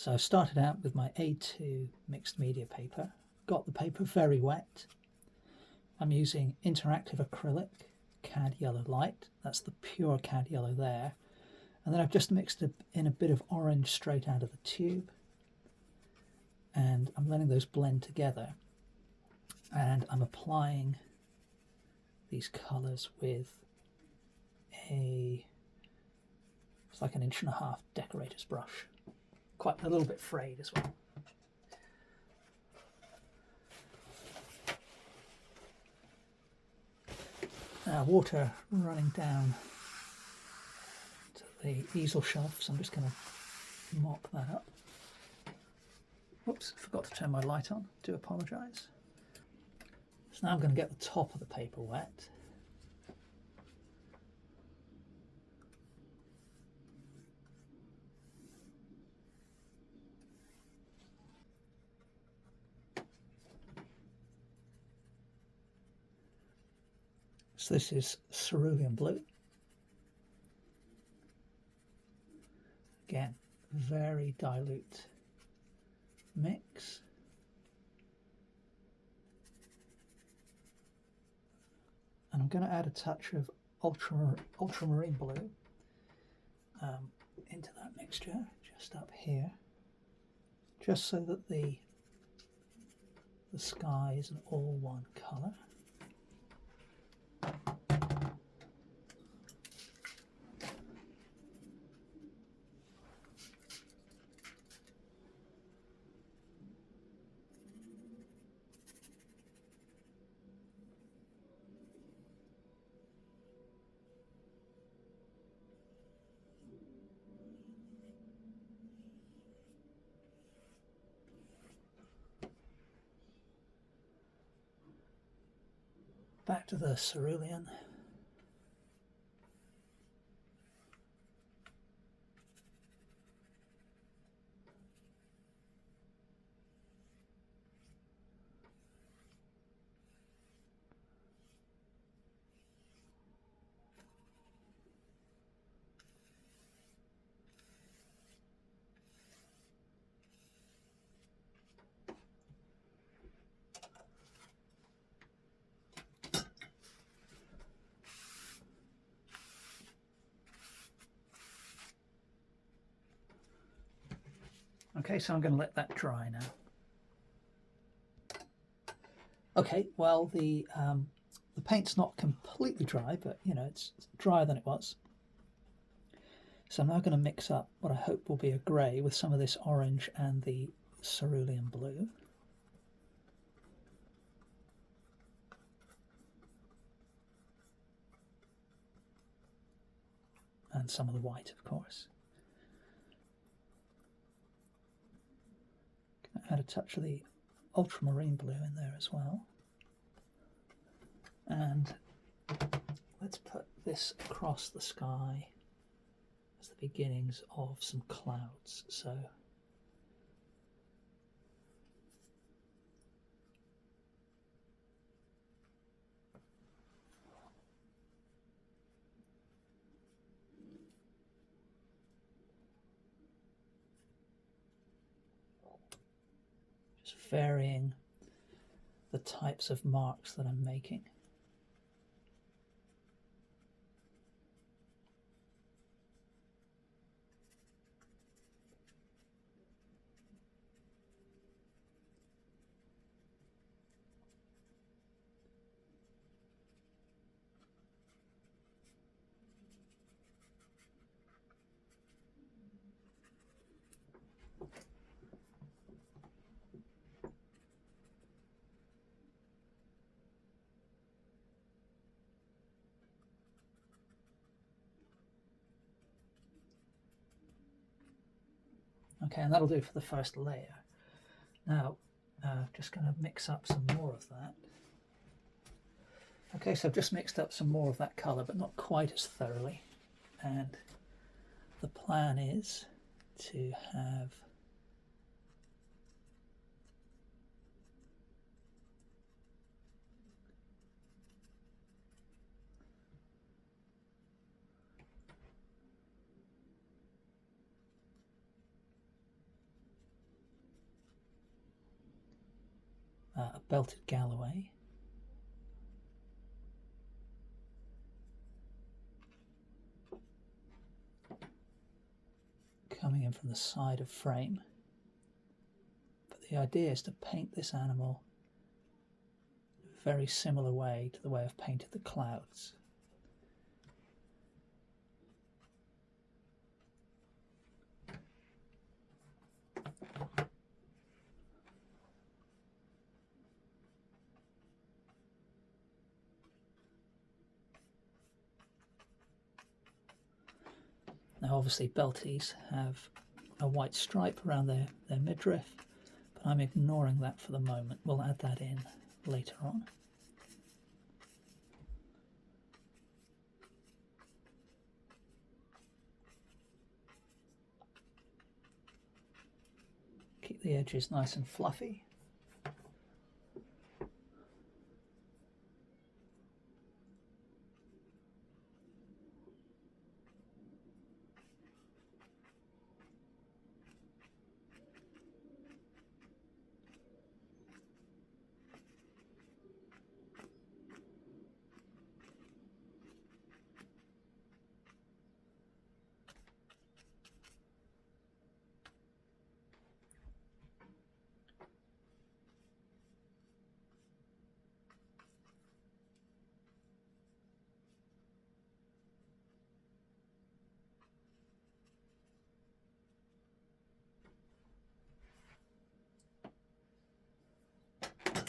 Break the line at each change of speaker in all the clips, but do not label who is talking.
So I started out with my A2 mixed media paper, got the paper very wet. I'm using interactive acrylic, cad yellow light, that's the pure cad yellow there. And then I've just mixed in a bit of orange straight out of the tube. And I'm letting those blend together. And I'm applying these colours with it's like 1.5 inch decorator's brush. Quite a little bit frayed as well. Now water running down to the easel shelf, so I'm just going to mop that up. Oops, forgot to turn my light on, do apologise. So now I'm going to get the top of the paper wet. So this is cerulean blue. Again, very dilute mix. And I'm going to add a touch of ultramarine blue into that mixture, just up here, just so that the sky isn't all one colour. Back to the cerulean. Okay, so I'm going to let that dry now. Okay, well the paint's not completely dry, but you know, it's drier than it was. So I'm now going to mix up what I hope will be a grey with some of this orange and the cerulean blue. And some of the white, of course. Add a touch of the ultramarine blue in there as well. And let's put this across the sky as the beginnings of some clouds. So just varying the types of marks that I'm making. Okay, and that'll do for the first layer. Now, just going to mix up some more of that. Okay, so I've just mixed up some more of that colour, but not quite as thoroughly. And the plan is to have a belted Galloway. Coming in from the side of frame. But the idea is to paint this animal a very similar way to the way I've painted the clouds. Now obviously Belties have a white stripe around their midriff, but I'm ignoring that for the moment. We'll add that in later on. Keep the edges nice and fluffy.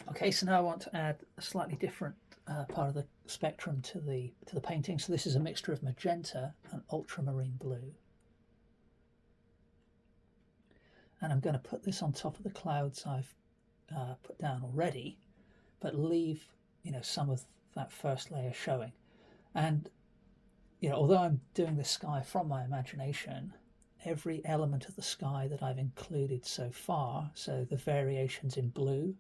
Okay, so now I want to add a slightly different part of the spectrum to the painting. So this is a mixture of magenta and ultramarine blue. And I'm going to put this on top of the clouds I've put down already, but leave, some of that first layer showing. And, although I'm doing the sky from my imagination, every element of the sky that I've included so far, so the variations in blue,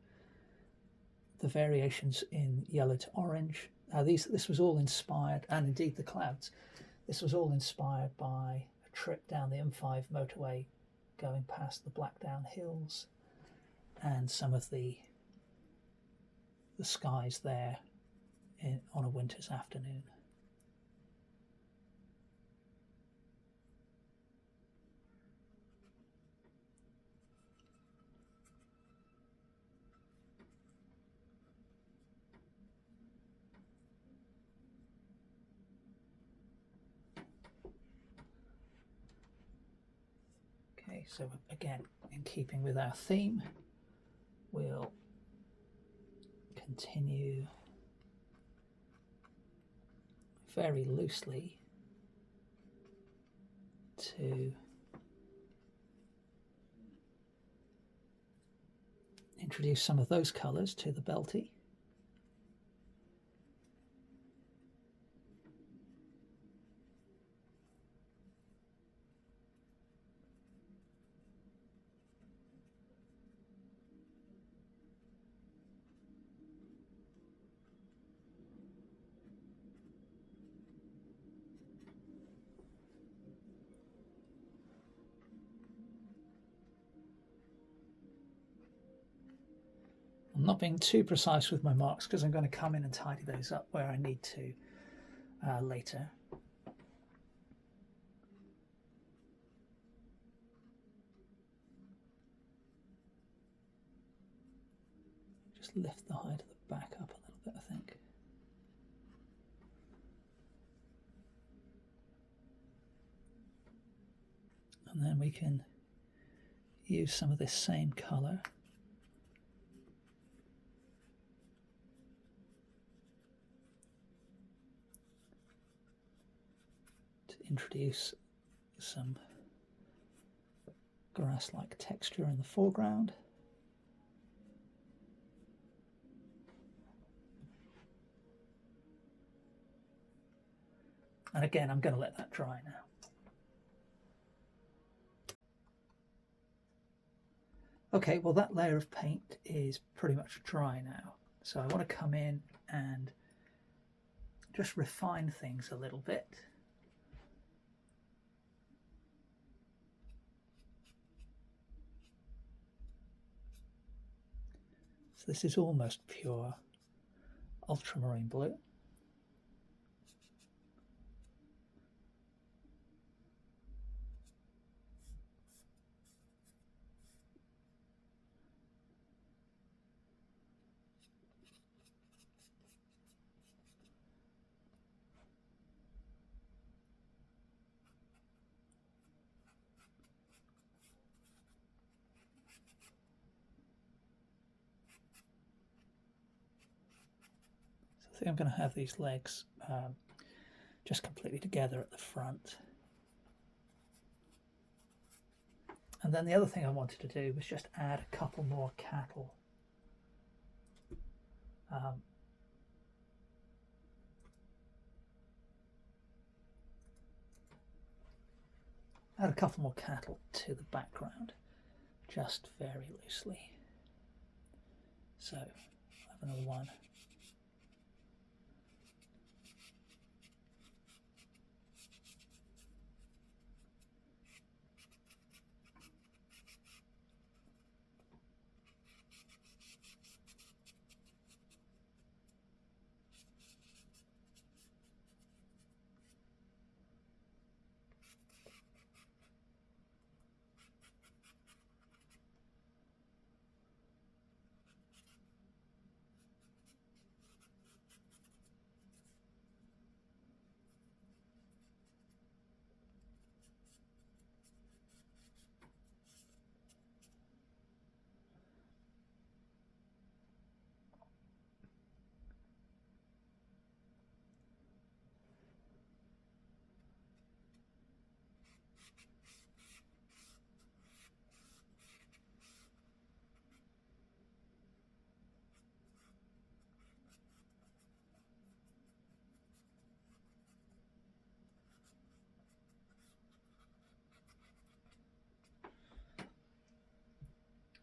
the variations in yellow to orange, this was all inspired, and indeed the clouds, this was all inspired by a trip down the M5 motorway going past the Blackdown Hills and some of the skies there on a winter's afternoon. Okay, so again, in keeping with our theme, we'll continue very loosely to introduce some of those colours to the Belty. I'm not being too precise with my marks because I'm going to come in and tidy those up where I need to later. Just lift the height of the back up a little bit, I think. And then we can use some of this same colour to introduce some grass-like texture in the foreground. And again, I'm going to let that dry now. Okay, well that layer of paint is pretty much dry now. So I want to come in and just refine things a little bit. So this is almost pure ultramarine blue. I think I'm going to have these legs just completely together at the front. And then the other thing I wanted to do was just add a couple more cattle. Add a couple more cattle to the background, just very loosely. So, I'll have another one.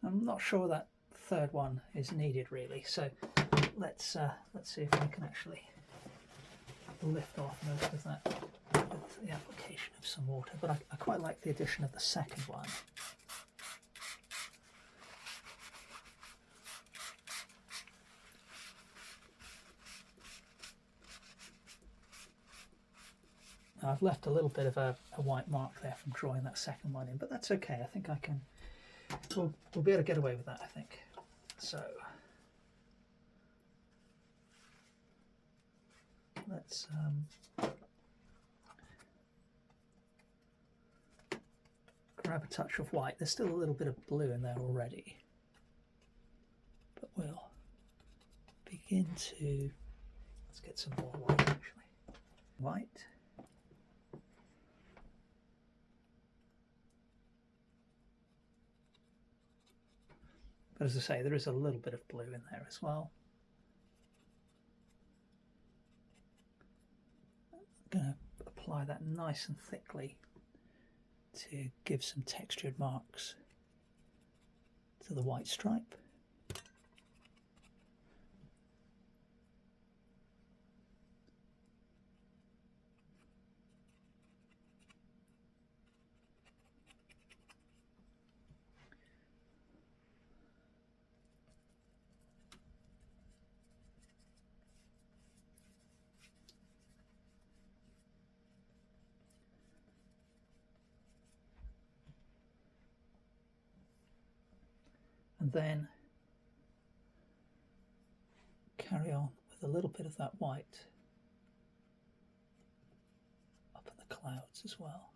I'm not sure that third one is needed really, so let's see if I can actually lift off most of that with the application of some water. But I quite like the addition of the second one. Now, I've left a little bit of a white mark there from drawing that second one in, but that's okay. I think I can. We'll be able to get away with that, I think. So let's grab a touch of white. There's still a little bit of blue in there already, but we'll begin to, let's get some more white actually. White. But as I say, there is a little bit of blue in there as well. I'm going to apply that nice and thickly to give some textured marks to the white stripe. And then carry on with a little bit of that white up in the clouds as well.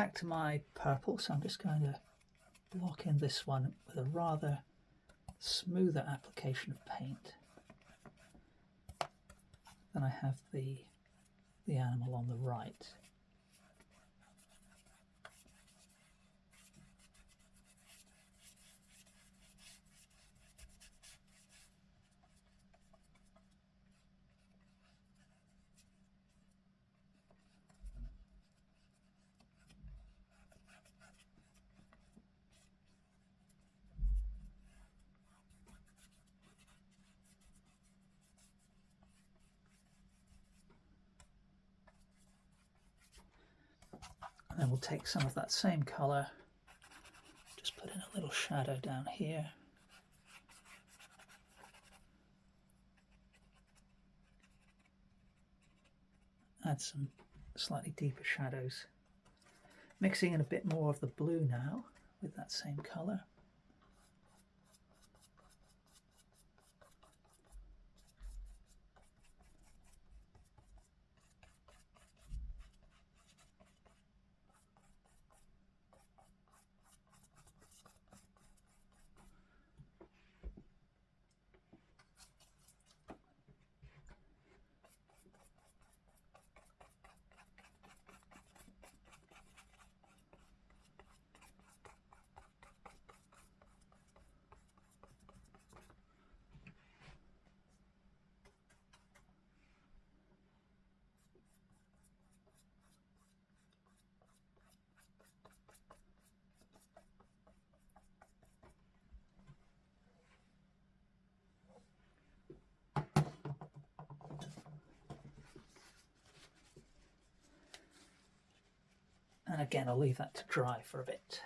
back to my purple, so I'm just going to block in this one with a rather smoother application of paint. Then I have the animal on the right. And then we'll take some of that same colour, just put in a little shadow down here. Add some slightly deeper shadows. Mixing in a bit more of the blue now with that same colour. And again, I'll leave that to dry for a bit.